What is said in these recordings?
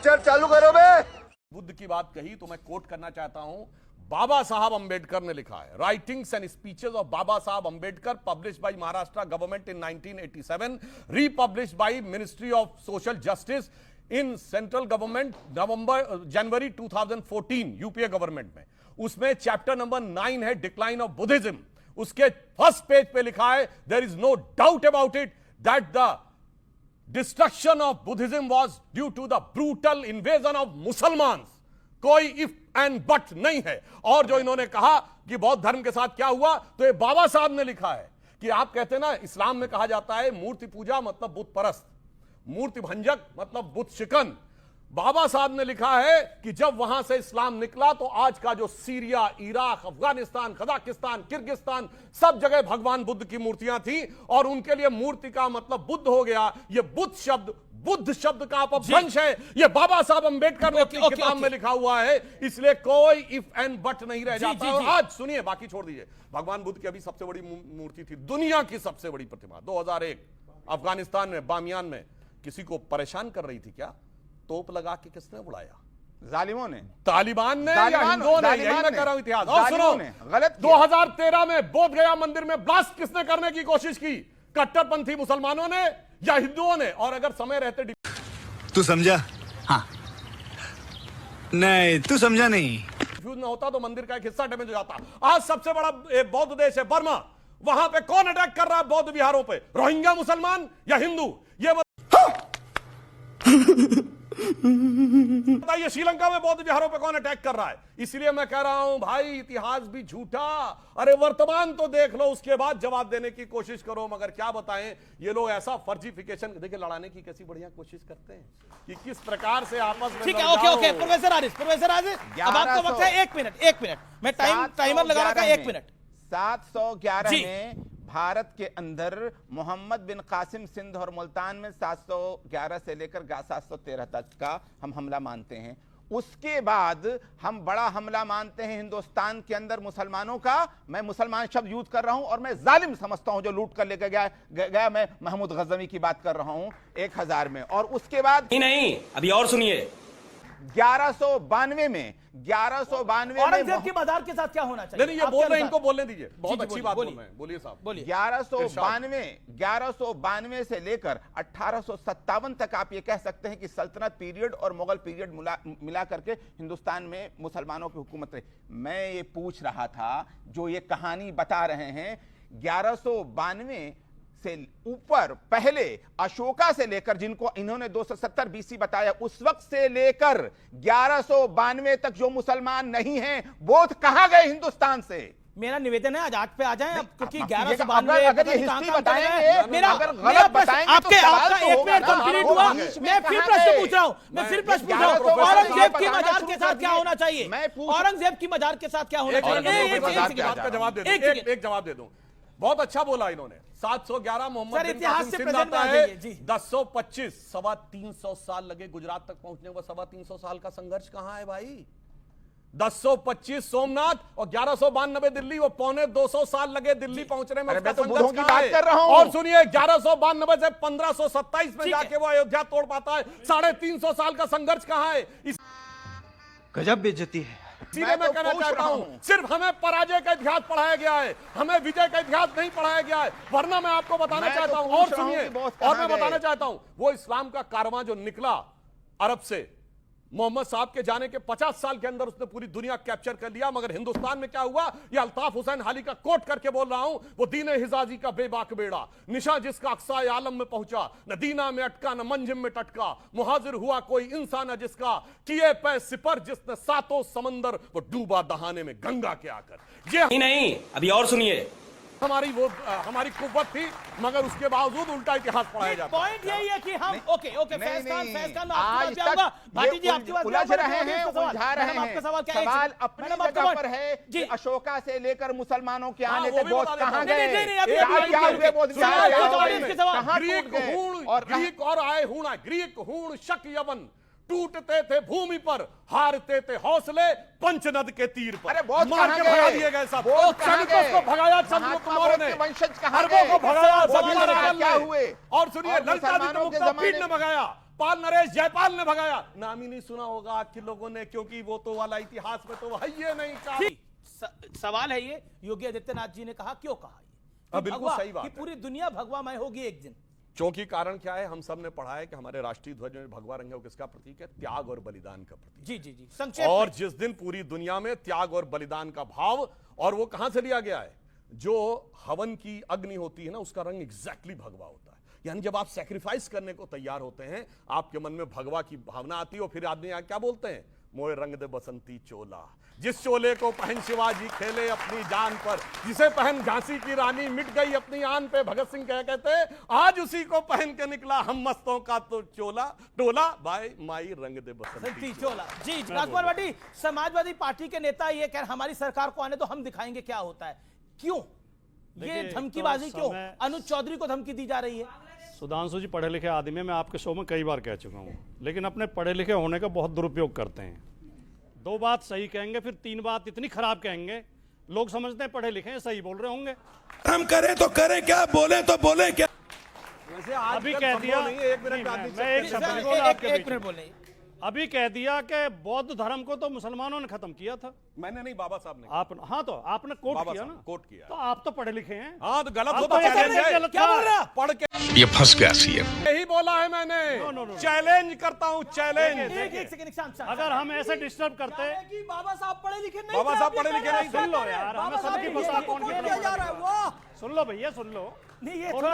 Lecture चालू करो बे। बुद्ध की बात कही तो मैं कोट करना चाहता हूं। बाबा साहब अंबेडकर ने लिखा है, writings and speeches of Baba Saheb Ambedkar published by Maharashtra government in 1987, republished by ministry of social justice in central government January 2014 UPA government में। उसमें चैप्टर नंबर 9 है डिक्लाइन ऑफ बुद्धिज्म। उसके फर्स्ट पेज पे लिखा है, there is no doubt about it that the destruction of Buddhism was due to the brutal invasion of Musalman. कोई if and but नहीं है। और जो इन्होंने कहा कि बौद्ध धर्म के साथ क्या हुआ, तो ये बाबा साहब ने लिखा है कि आप कहते हैं ना, इस्लाम में कहा जाता है मूर्ति पूजा मतलब बुत परस्त, मूर्ति भंजक मतलब बुत शिकन। बाबा साहब ने लिखा है कि जब वहां से इस्लाम निकला तो आज का जो Syria, Iraq, Afghanistan, Kazakhstan, Kyrgyzstan, सब जगह भगवान बुद्ध की मूर्तियां थी और उनके लिए मूर्ति का मतलब बुद्ध हो गया। ये बुद्ध शब्द का अपभ्रंश है। ये बाबा साहब अंबेडकर ने अपनी किताब में लिखा हुआ है, इसलिए कोई इफ एंड बट नहीं रह जाता। और आज सुनिए, बाकी छोड़ दीजिए। भगवान बुद्ध की अभी सबसे बड़ी मूर्ति थी, दुनिया की सबसे बड़ी प्रतिमा 2001 अफगानिस्तान में बामियान में किसी को परेशान कर रही थी क्या? तोप लगा के किसने उड़ाया? जालिमों ने, तालिबान ने या हिंदुओं ने? यही मैं कह रहा हूं इतिहास। और सुनो, गलत 2013 में बोध गया मंदिर में ब्लास्ट किसने करने की कोशिश की? कट्टरपंथी मुसलमानों ने या हिंदुओं ने? और अगर समय रहते तू समझा? हाँ नहीं, तू समझा नहीं। डिफ्यूज न होता तो मंदिर का एक हिस्सा डैमेज हो जाता। आज सबसे बड़ा बौद्ध देश है बर्मा, वहां पे कौन अटैक कर रहा है बौद्ध विहारों पे? रोहिंग्या मुसलमान या हिंदू? ये बताइए, श्रीलंका में बौद्ध विहारों पे कौन अटैक कर रहा है? इसलिए मैं कह रहा हूं भाई, इतिहास भी झूठा। अरे वर्तमान तो देख लो, उसके बाद जवाब देने की कोशिश करो। मगर क्या बताएं, ये लोग ऐसा फर्जीफिकेशन देखिए, लड़ाने की कैसी बढ़िया कोशिश करते हैं कि किस प्रकार से आपस में। ठीक है, ओके प्रोफेसर आरिफ, अब आपका वक्त है 1 मिनट। मैं टाइमर लगा रहा था 1 मिनट। 711 में भारत के अंदर मोहम्मद बिन कासिम सिंध और मुल्तान में 711 से लेकर 713 तक का हम हमला मानते हैं। उसके बाद हम बड़ा हमला मानते हैं हिंदुस्तान के अंदर मुसलमानों का। मैं मुसलमान शब्द यूज कर रहा हूं और मैं जालिम समझता हूं जो लूट कर लेकर गया। मैं महमूद गजनवी की बात कर रहा हूं 1000 में। और उसके बाद नहीं, अभी और सुनिए। 1192 में औरंगजेब की मजार के साथ क्या होना चाहिए? नहीं, ये बोल रहे हैं, इनको बोलने दीजिए। बहुत अच्छी बात बोल रहे हैं, बोलिए साहब। बोलिए। 1192 से लेकर 1857 तक आप ये कह सकते हैं कि सल्तनत पीरियड और मुगल पीरियड मिला करके हिंदुस्तान में मुसलमानों की हुकूमत रही। मैं ये पूछ रहा था, जो ये कहानी बता रहे हैं 1192 से ऊपर, पहले अशोका से लेकर, जिनको इन्होंने 270 बीसी बताया, उस वक्त से लेकर 1192 तक जो मुसलमान नहीं हैं, वो कहां गए हिंदुस्तान से? मेरा निवेदन है आज 8 पे आ जाएं, अब क्योंकि 1192 अगर ये हिस्ट्री बताएंगे, मेरा गलत बताएंगे आपका 1 मिनट कंप्लीट हुआ। मैं फिर प्रश्न पूछ रहा हूं, औरंगजेब की मजार के साथ क्या होना चाहिए? औरंगजेब की मजार के साथ क्या होना चाहिए? आपका जवाब दे दूं, एक जवाब दे दूं। बहुत अच्छा बोला इन्होंने। 711 मोहम्मद बिन कासिम सिंध आता है, 1025 325 साल लगे गुजरात तक पहुंचने को। 325 साल का संघर्ष कहां है भाई? 1025 सोमनाथ और 1192 दिल्ली, वो 250 साल लगे दिल्ली पहुंचने में। मैं तो बुद्धों की बात कर रहा हूं। और सुनिए, 1192 से 1527 में जाके वो अयोध्या तोड़ पाता है। 350 साल का संघर्ष कहां है? गजब बेइज्जती है। मैं कहना चाहता हूं, सिर्फ हमें पराजय का इतिहास पढ़ाया गया है, हमें विजय का इतिहास नहीं पढ़ाया गया है। वरना मैं आपको बताना चाहता हूं, और सुनिए, और मैं बताना चाहता हूं, वो इस्लाम का कारवां जो निकला अरब से, मोहम्मद साहब के जाने के 50 साल के अंदर उसने पूरी दुनिया कैप्चर कर लिया। मगर हिंदुस्तान में क्या हुआ, ये अल्ताफ हुसैन हाली का कोट करके बोल रहा हूं, वो दीने हिजाजी का बेबाक बेड़ा, निशा जिसका अक्साए आलम में पहुंचा, न दीना में अटका न मंजिम में टटका, मुहाजिर हुआ कोई इंसान है जिसका, किए पे सिपर जिसने 7 समंदर, वो डूबा दहाने में गंगा के आकर। ये नहीं, अभी और सुनिए। हमारी कुव्वत थी, मगर उसके बावजूद उल्टा इतिहास पढ़ाया जाता है। पॉइंट यही है कि हम ओके फैज खान आज तक भाटी जी आपकी बात उलझ रहे हैं, उलझा रहे हैं। सवाल अपनी जगह पर है कि अशोका से लेकर मुसलमानों के आने तक बहुत कहां गए? ग्रीक और आए हूण, ग्रीक हूण शक यवन टूटते थे भूमि पर, हारते थे हौसले पंचनद के तीर पर। अरे बहुत मार के कहाँ भगा गए? दिए गए सब। बहुत कहाँ सैनिकों गए? को भगाया चंद्रगुप्त महात्मा मौर्य बुद्ध ने, के वंशज कहाँ अरबों को गए? भगाया वो जमीन महाराज क्या ने। हुए? और सुनिए, और ललितादित्य मुसलमानों के मुक्तापीड ने जमाने भगाया, पाल नरेश जयपाल ने भगाया। नाम ही नहीं सुना होगा आज के लोगों ने, क्योंकि वो तो वाला इतिहास में तो है ये नहीं था। सवाल है ये, योगी आदित्यनाथ जी ने कहा, क्यों कहा ये? बिल्कुल भगवा, सही बात कि है। पूरी दुनिया भगवामय होगी एक दिन। क्योंकि कारण क्या है, हम सब ने पढ़ा है कि हमारे राष्ट्रीय ध्वज में भगवा रंग है, वो किसका प्रतीक है? त्याग और बलिदान का प्रतीक। जी जी जी, संक्षेप और में। जिस दिन पूरी दुनिया में त्याग और बलिदान का भाव, और वो कहां से लिया गया है? जो हवन की अग्नि होती है ना, उसका रंग एग्जैक्टली भगवा होता है। यानी जब आप सैक्रिफाइस करने को तैयार होते हैं, आपके मन में भगवा की भावना आती है, और फिर आदमी क्या बोलते हैं? मोए रंग दे बसंती चोला, जिस चोले को पहन शिवाजी खेले अपनी जान पर, जिसे पहन झांसी की रानी मिट गई अपनी आन पे, भगत सिंह क्या कहते हैं? आज उसी को पहन के निकला हम मस्तों का तो चोला टोला, बाय माई रंग दे बसंती चोला। जी राजकुमार भाटी, समाजवादी पार्टी के नेता ये कह रहे हमारी सरकार को आने तो हम दिखाएंगे क्या होता है। क्यों ये धमकीबाजी, क्यों अनुज चौधरी को धमकी दी जा रही है? सुधांशु जी पढ़े लिखे आदमी है, मैं आपके शो में कई बार कह चुका हूँ, लेकिन अपने पढ़े लिखे होने का बहुत दुरुपयोग करते हैं। दो बात सही कहेंगे, फिर तीन बात इतनी खराब कहेंगे, लोग समझते हैं पढ़े लिखे हैं, सही बोल रहे होंगे। हम करें तो करें क्या, बोले तो बोले क्या। वैसे आज अभी कह दिया, एक मिनट मैं एक शब्द नहीं बोला आपके बीच में। बोले अभी कह दिया कि बौद्ध धर्म को तो मुसलमानों ने खत्म किया था। मैंने नहीं, बाबा साहब ने। आप हाँ, तो आपने कोट बाबा किया साहब ना, कोट किया। तो आप तो पढ़े लिखे हैं। हाँ, तो गलत आप होता तो चैलेंज है। गलत क्या बोल रहा? पढ़ के ये फंस गया सीएम। यही बोला है मैंने। चैलेंज करता हूँ, चैलेंज। एक सेकंड, शांत शांत। अगर हम ऐसे डिस्टर्ब करते, कि बाबा साहब पढ़े लिखे नहीं, बाबा साहब पढ़े लिखे नहीं, सुन लो यार, हमें सबकी पता कौन कितना जा रहा है वो। सुन लो भैया, सुन लो। नहीं, ये और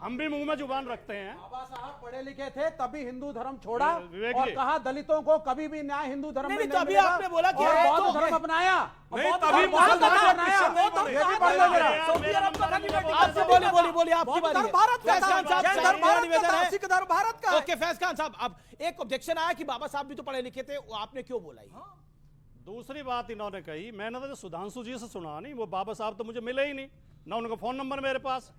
हम भी मुंह में जुबान रखते हैं। बाबा साहब पढ़े लिखे थे, तभी हिंदू धर्म छोड़ा विवेक और जी। कहा दलितों को कभी भी न्याय हिंदू धर्म में नहीं, नहीं तभी मिलेगा। आपने बोला कि और ये बौद्ध तो- धर्म अपनाया। नहीं, बौद्ध तभी धर्म मुसलमान भारत का अपनाया। अपनाया। ये भी ये भी पढ़ पढ़ लो लो जरा। सऊदी अरब का नहीं, आपसे बोली आपकी बारी है। भारत का फैज खान साहब, जैन धर्म मेरा भारत निवेदन का, है। सिख धर्म भारत का। ओके फैज खान साहब, अब एक ऑब्जेक्शन आया कि बाबा साहब भी तो पढ़े लिखे थे, वो आपने क्यों बोला ये? दूसरी बात इन्होंने कही, मैंने तो सुधांशु जी से सुना नहीं, वो बाबा साहब तो मुझे मिले ही नहीं ना, उनका फोन नंबर मेरे पास।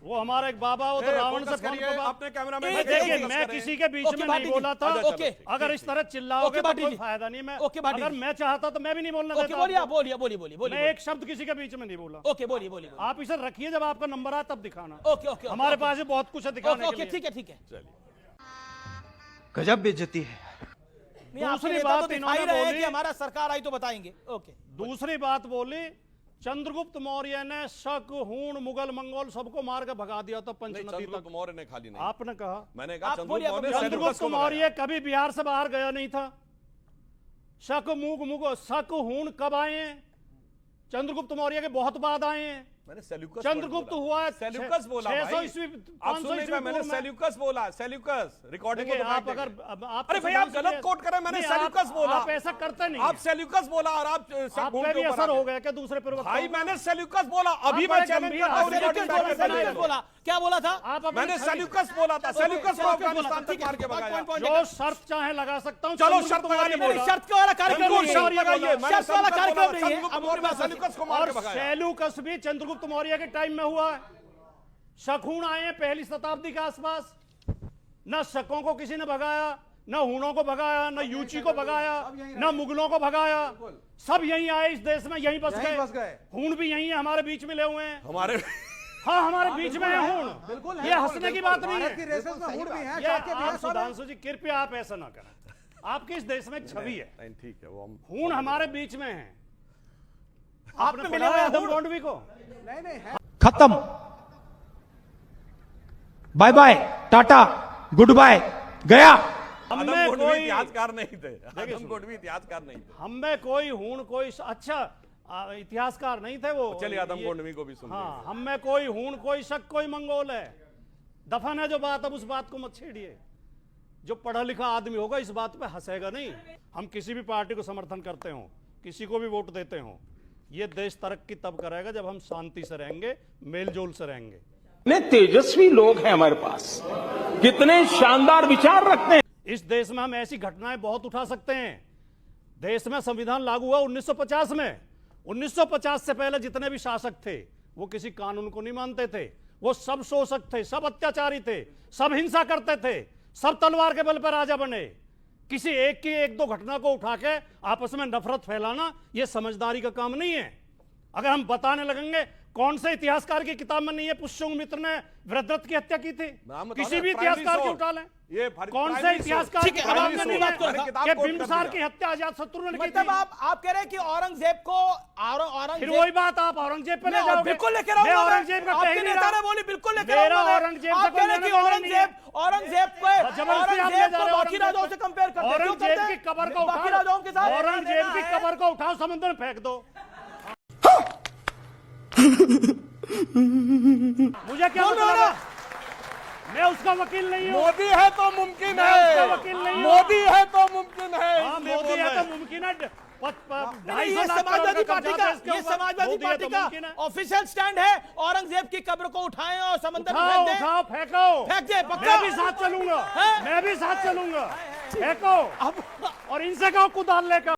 वो हमारा एक बाबा हो तो रावण से फोन पर अपने कैमरा में देखिए, मैं किसी के बीच में नहीं बोला था। ओके, अगर इस तरह चिल्लाओगे तो कोई जी। फायदा नहीं। मैं ओके, भाटी अगर जी। मैं चाहता तो मैं भी नहीं बोलना ओके, देता बोलिए, आपको। बोलिए। मैं एक शब्द किसी के बीच में नहीं बोला। ओके, बोलिए। आप इसे रखिए, जब आपका नंबर आए तब दिखाना। ओके, हमारे पास ही बहुत कुछ है दिखाने के लिए। ठीक है। गजब बेइज्जती है। नहीं, आपके दूसरी नेता बात तो दिखा इन्होंने ही रहे हैं बोली- कि हमारा सरकार आई तो बताएंगे। ओके, दूसरी बात बोली, चंद्रगुप्त मौर्य ने शक, हूण, मुगल, मंगोल सबको मार के भगा दिया था पंचनदी चंद्रगुप्त तक। मौर्य ने खाली नहीं, आपने कहा, मैंने कहा आप बोलिए, चंद्रगुप्त मौर्य ने चंद्रगुप्त सेल्यूकस को मंगाया। मौर्य कभी बिहार से बाहर गया नहीं था। शक, मुग, शक, हूण कब आए हैं? चंद्रगुप्त मौर्य के बहुत बाद आए हैं। मैंने सेल्यूकस चंद्रगुप्त हुआ है सेल्यूकस बोला 600 भाई। ईस्वी, आप 500 सुन नहीं ईस्वी पाए, मैंने पूर्व में। सेल्यूकस बोला, सेल्यूकस रिकॉर्डिंग देखिए, को आप अगर आप अरे भाई, आप गलत कोट कर रहे हैं, मैंने नहीं, सेल्यूकस बोला। आप ऐसा करते नहीं आप सेल्यूकस बोला और आप आप पे भी असर हो गया क्या दूसरे प्रवक्ता? भाई, मैंने सेल्यूकस बोला, अभी आप मैं बड़े चैलेंज गंभीर करता हूं, आदमी हैं। रिकॉर्डिंग सेल्यूकस करके बोला, बताइए। बोला, क्या बोला था? आप अपनी मैंने खड़ी- सेल्यूकस बोला था, सेल्यूकस को अफगानिस्तान तक मार के भगाया। जो शर्त चाहे लगा सकता हूँ। चलो, शर्त लगाइए, बोला। बोला। शर्त वाला कार्यक्रम बिल्कुल, नहीं शर्त है। लगाइए, मैंने शर्त वाला सेल्यूकस कार्यक्रम बोला, नहीं है। चंद्रगुप्त अब मौर्य ने बात सेल्यूकस को मार और के भगाया। सेल्यूकस भी चंद्रगुप्त मौर्य के टाइम में हुआ है। शकून आए हैं पहली शताब्दी के आसपास। न शकों को किसी ने भगाया, न हूणों को भगाया, न यूची को भगाया, न मुगलों को भगाया। सब यहीं आए इस देश में, यहीं बस गए। हूण भी यहीं है, हमारे बीच में ले हुए हैं। हमारे हाँ, हमारे बीच में है हूण। बिल्कुल ये हंसने की बात नहीं भारत की है। रेसेस में हूण भी है। ये शाक्य भी है, आप सब है। सुधांशु जी, कृपया आप ऐसा ना करें। आपकी इस देश में एक छवि है, नहीं, ठीक है, वो हम हूण हमारे बीच में है। आप पे आपने मिले पढ़ा हुए है आदम हूण? गोंडवी को? नहीं है। खत्म, bye bye, tata, good bye, गया। हम आदम में गोंडवी कोई इतिहासकार नहीं थे, आदम गोंडवी इतिहासकार नहीं थे। हम में कोई हूण, कोई अच्छा इतिहासकार नहीं थे वो। चलिए, आदम ये- गोंडवी को भी सुन हाँ, हम में कोई हूण, कोई शक, कोई मंगोल है। दफन है जो बात, अब उस बात को मत छेड़िए। जो पढ़ा लिखा आदमी होगा इस बात पे हंसेगा नहीं। हम किसी भी पार्टी को समर्थन करते हो, किसी को भी वोट देते हो, ये देश तरक्की तब करेगा जब हम शांति से रहेंगे, मेलजोल से रहेंगे। कितने तेजस्वी लोग हैं हमारे पास, कितने शानदार विचार रखते हैं। इस देश में हम ऐसी घटनाएं बहुत उठा सकते हैं। देश में संविधान लागू हुआ 1950 में। 1950 से पहले जितने भी शासक थे वो किसी कानून को नहीं मानते थे। वो सब शोषक थे, सब अत्याचारी थे, सब हिंसा करते थे, सब तलवार के बल पर राजा बने। किसी एक की एक दो घटना को उठा के आपस में नफरत फैलाना यह समझदारी का काम नहीं है। अगर हम बताने लगेंगे, कौन से इतिहासकार की किताब में नहीं है पुष्यंग मित्र ने वृद्धरथ की हत्या की थी? किसी भी इतिहासकार की उठा लें, कौन से इतिहासकार की किताब में नहीं है कि बिंबिसार की हत्या अजातशत्रु ने की थी? मतलब आप कह रहे हैं कि औरंगजेब को फिर वही बात आप औरंगजेब पे ले जाओगे। बिल्कुल लेके रहा हूं, औरंगजेब का आपके नेता ने बोली बिल्कुल लेके रहा हूं। औरंगजेब आप कह रहे हैं कि औरंगजेब को बाकी राजाओं से कंपेयर करते हैं। औरंगजेब की कब्र को बाकी राजाओं के साथ औरंगजेब की कब्र को उठाओ, समुद्र में फेंक दो। मुझे क्या मतलब? मैं उसका वकील नहीं हूँ। मोदी है तो मुमकिन मैं उसका है, वकील नहीं हूँ। मोदी है तो मुमकिन है। हाँ, मोदी है तो मुमकिन है। ये समाजवादी पार्टी का ऑफिशियल स्टैंड है, औरंगजेब की कब्र को उठाएं और समंदर में फेंक दें। उठाओ, फेंको, फेंक दे, पक्का। मैं भी साथ चलूंगा, मैं भी साथ चलूंगा। फेंको और इनसे कहो कुदाल लेकर।